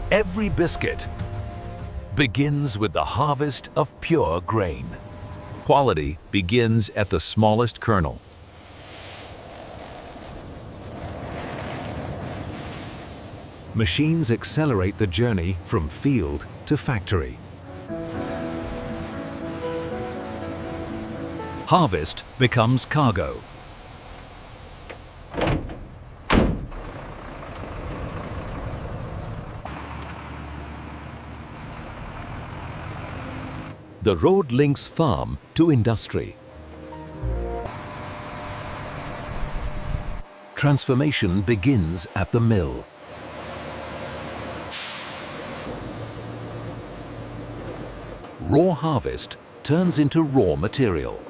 Every biscuit begins with the harvest of pure grain. Quality begins at the smallest kernel. Machines accelerate the journey from field to factory. Harvest becomes cargo. The road links farm to industry. Transformation begins at the mill. Raw harvest turns into raw material.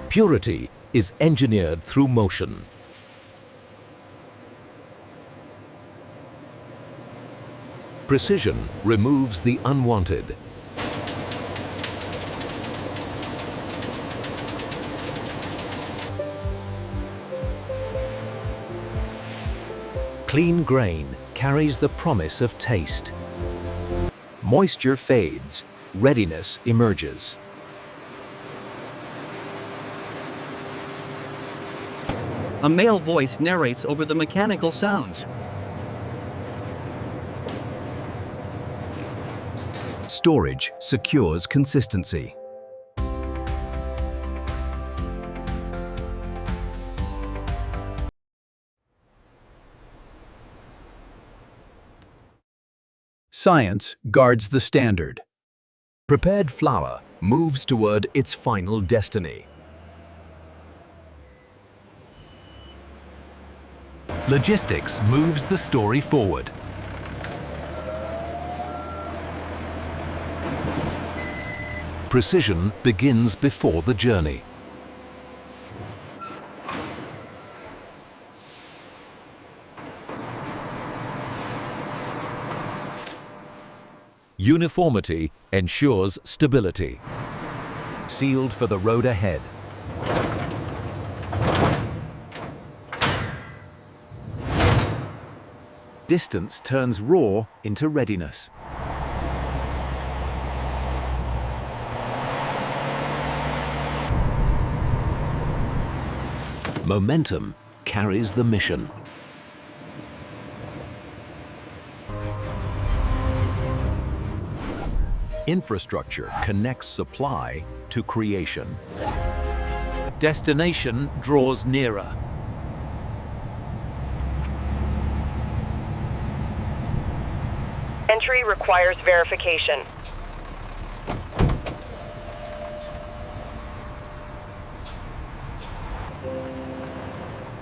Purity is engineered through motion. Precision removes the unwanted. Clean grain carries the promise of taste. Moisture fades, readiness emerges. A male voice narrates over the mechanical sounds. Storage secures consistency. Science guards the standard. Prepared flour moves toward its final destiny. Logistics moves the story forward. Precision begins before the journey. Uniformity ensures stability. Sealed for the road ahead. Distance turns raw into readiness. Momentum carries the mission. Infrastructure connects supply to creation. Destination draws nearer. Entry requires verification.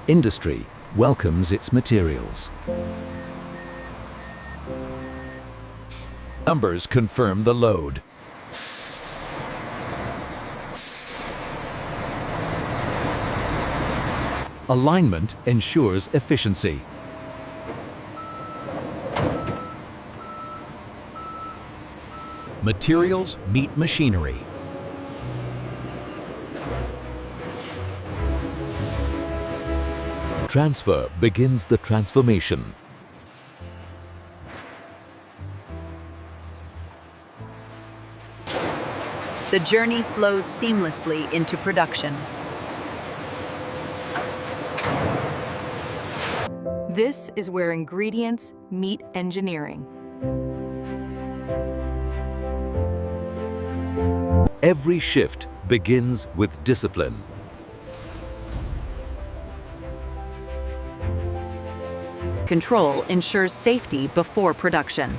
Industry welcomes its materials. Numbers confirm the load. Alignment ensures efficiency. Materials meet machinery. Transfer begins the transformation. The journey flows seamlessly into production. This is where ingredients meet engineering. Every shift begins with discipline. Control ensures safety before production.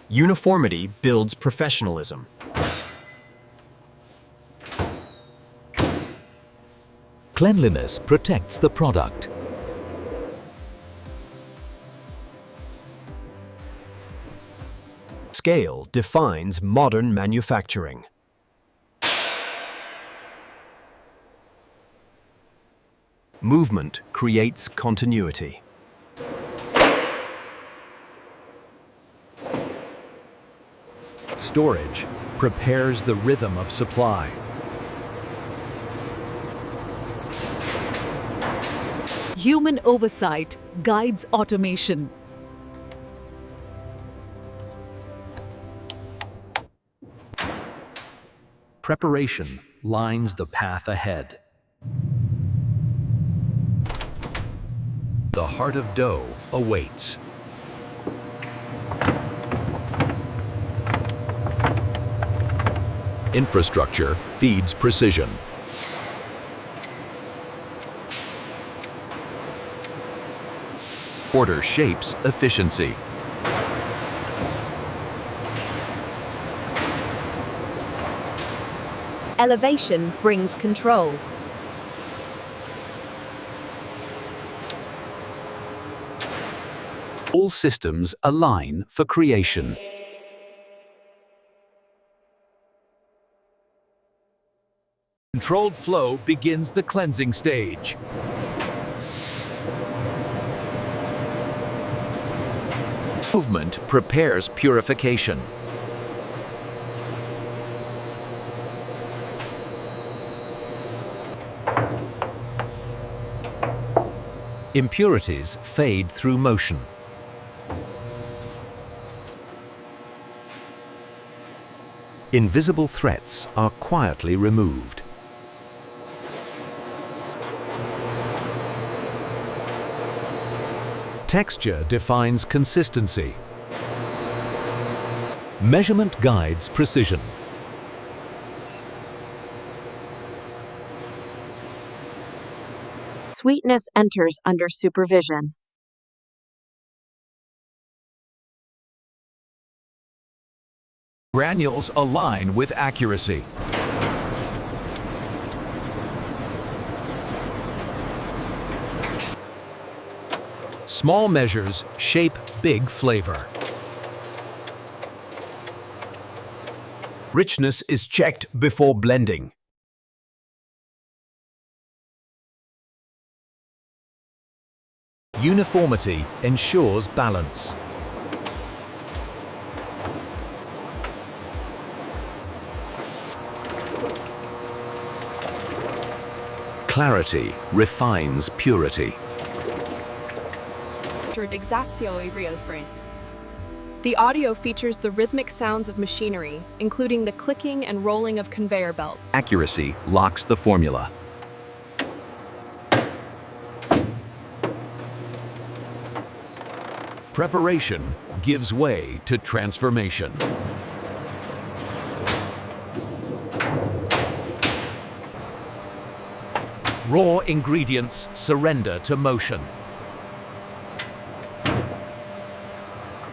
Uniformity builds professionalism. Cleanliness protects the product. Scale defines modern manufacturing. Movement creates continuity. Storage prepares the rhythm of supply. Human oversight guides automation. Preparation lines the path ahead. The heart of dough awaits. Infrastructure feeds precision. Order shapes efficiency. Elevation brings control. All systems align for creation. Controlled flow begins the cleansing stage. Movement prepares purification. Impurities fade through motion. Invisible threats are quietly removed. Texture defines consistency. Measurement guides precision. Sweetness enters under supervision. Granules align with accuracy. Small measures shape big flavor. Richness is checked before blending. Uniformity ensures balance. Clarity refines purity. The audio features the rhythmic sounds of machinery, including the clicking and rolling of conveyor belts. Accuracy locks the formula. Preparation gives way to transformation. Raw ingredients surrender to motion.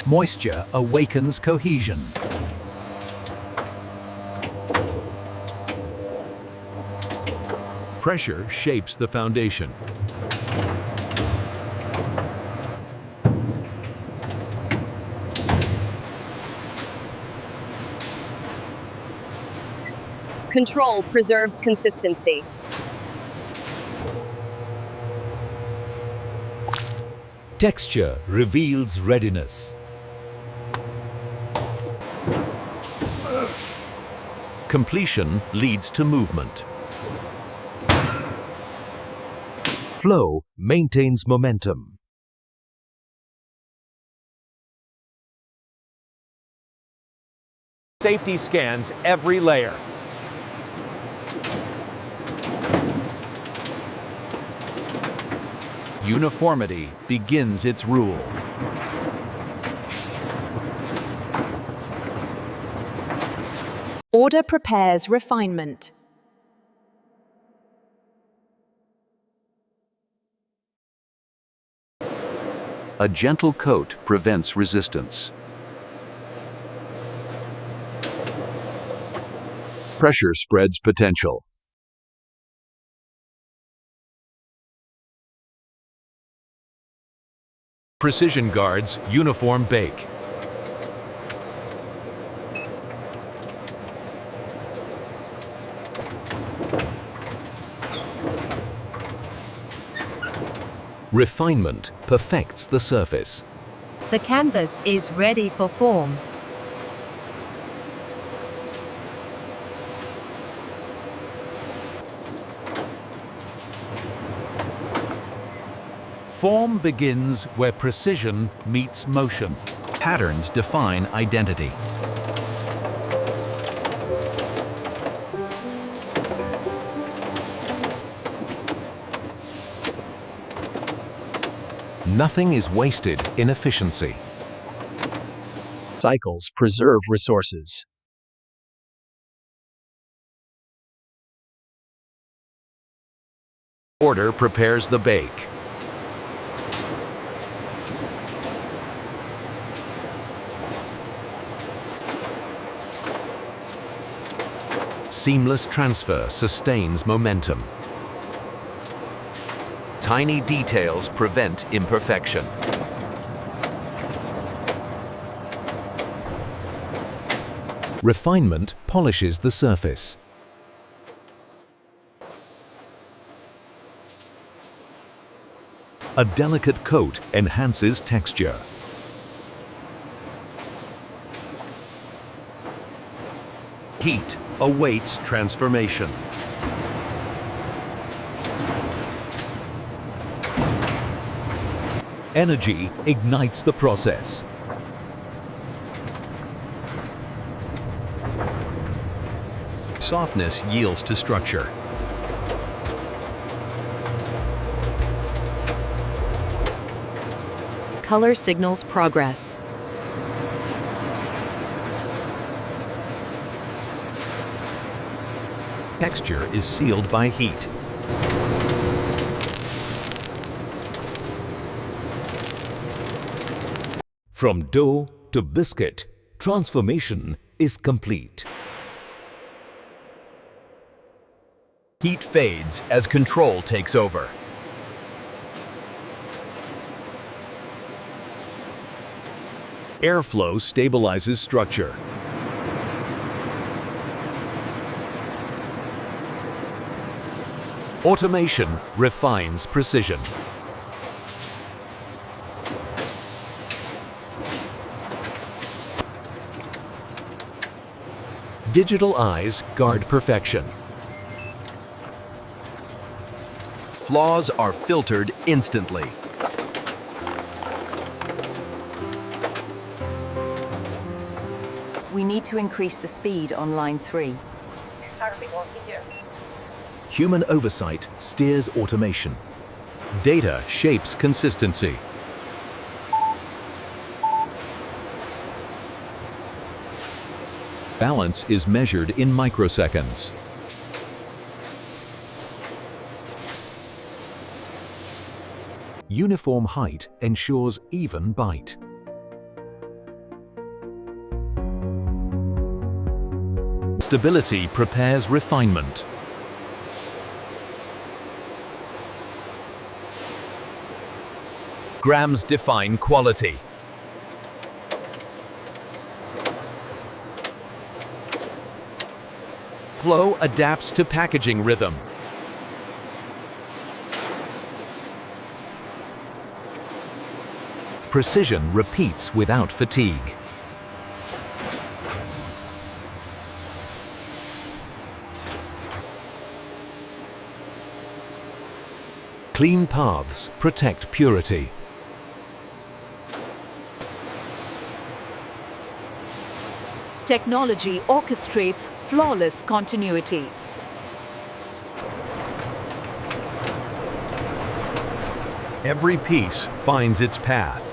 Moisture awakens cohesion. Pressure shapes the foundation. Control preserves consistency. Texture reveals readiness. Completion leads to movement. Flow maintains momentum. Safety scans every layer. Uniformity begins its rule. Order prepares refinement. A gentle coat prevents resistance. Pressure spreads potential. Precision guards uniform bake. Refinement perfects the surface. The canvas is ready for form. Form begins where precision meets motion. Patterns define identity. Nothing is wasted in efficiency. Cycles preserve resources. Order prepares the bake. Seamless transfer sustains momentum. Tiny details prevent imperfection. Refinement polishes the surface. A delicate coat enhances texture. Heat awaits transformation. Energy ignites the process. Softness yields to structure. Color signals progress. Texture is sealed by heat. From dough to biscuit, transformation is complete. Heat fades as control takes over. Airflow stabilizes structure. Automation refines precision. Digital eyes guard perfection. Flaws are filtered instantly. We need to increase the speed on line 3. Human oversight steers automation. Data shapes consistency. Balance is measured in microseconds. Uniform height ensures even bite. Stability prepares refinement. Grams define quality. Flow adapts to packaging rhythm. Precision repeats without fatigue. Clean paths protect purity. Technology orchestrates flawless continuity. Every piece finds its path.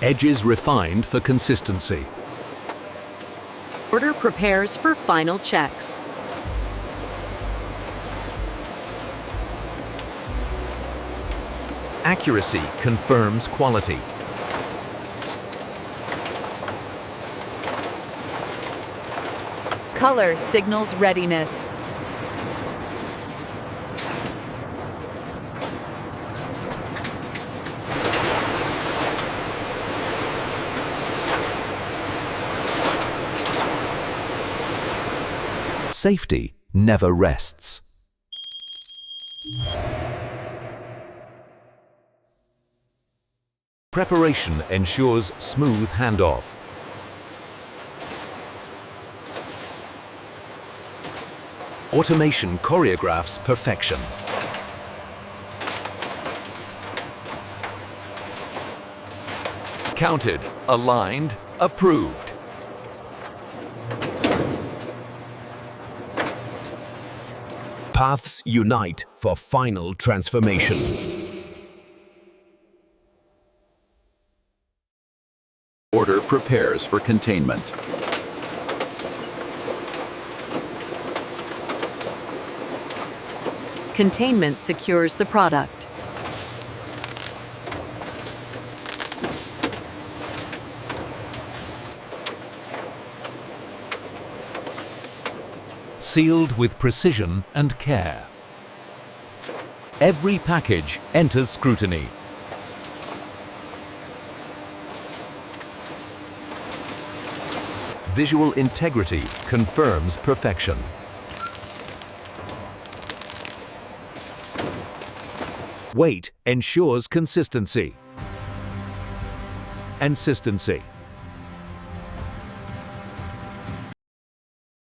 Edges refined for consistency. Order prepares for final checks. Accuracy confirms quality. Color signals readiness. Safety never rests. Preparation ensures smooth handoff. Automation choreographs perfection. Counted, aligned, approved. Paths unite for final transformation. Order prepares for containment. Containment secures the product. Sealed with precision and care. Every package enters scrutiny. Visual integrity confirms perfection. Weight ensures consistency. Consistency.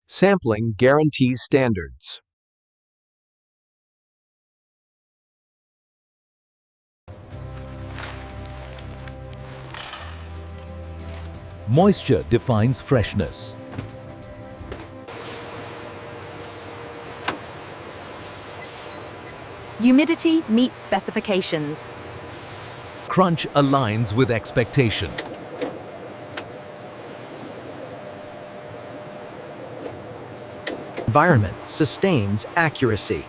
Sampling guarantees standards. Moisture defines freshness. Humidity meets specifications. Crunch aligns with expectation. Environment sustains accuracy.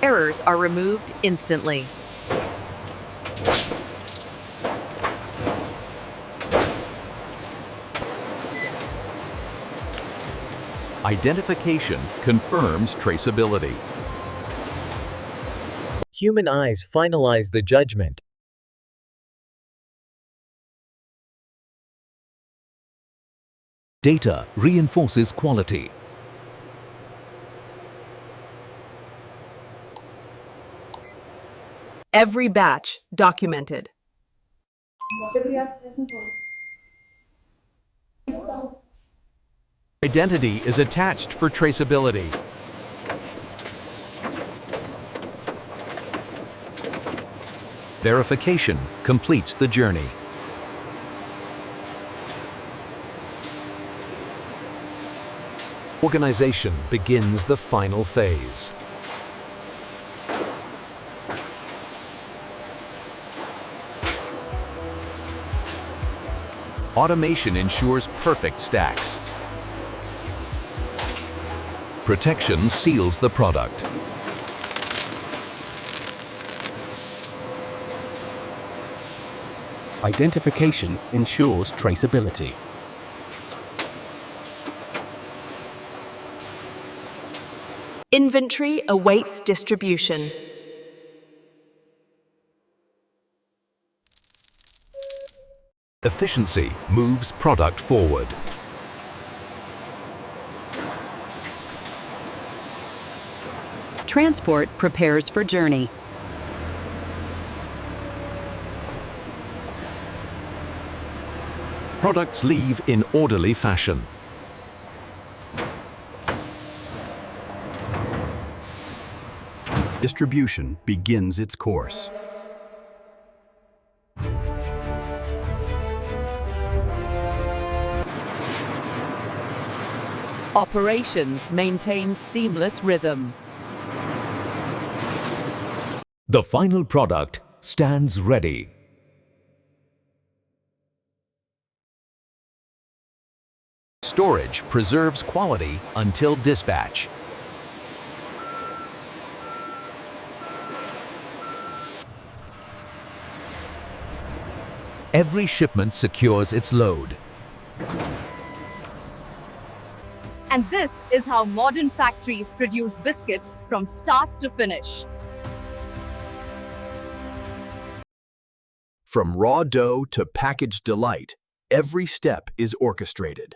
Errors are removed instantly. Identification confirms traceability. Human eyes finalize the judgment. Data reinforces quality. Every batch documented. Identity is attached for traceability. Verification completes the journey. Organization begins the final phase. Automation ensures perfect stacks. Protection seals the product. Identification ensures traceability. Inventory awaits distribution. Efficiency moves product forward. Transport prepares for journey. Products leave in orderly fashion. Distribution begins its course. Operations maintain seamless rhythm. The final product stands ready. Storage preserves quality until dispatch. Every shipment secures its load. And this is how modern factories produce biscuits from start to finish. From raw dough to packaged delight, every step is orchestrated.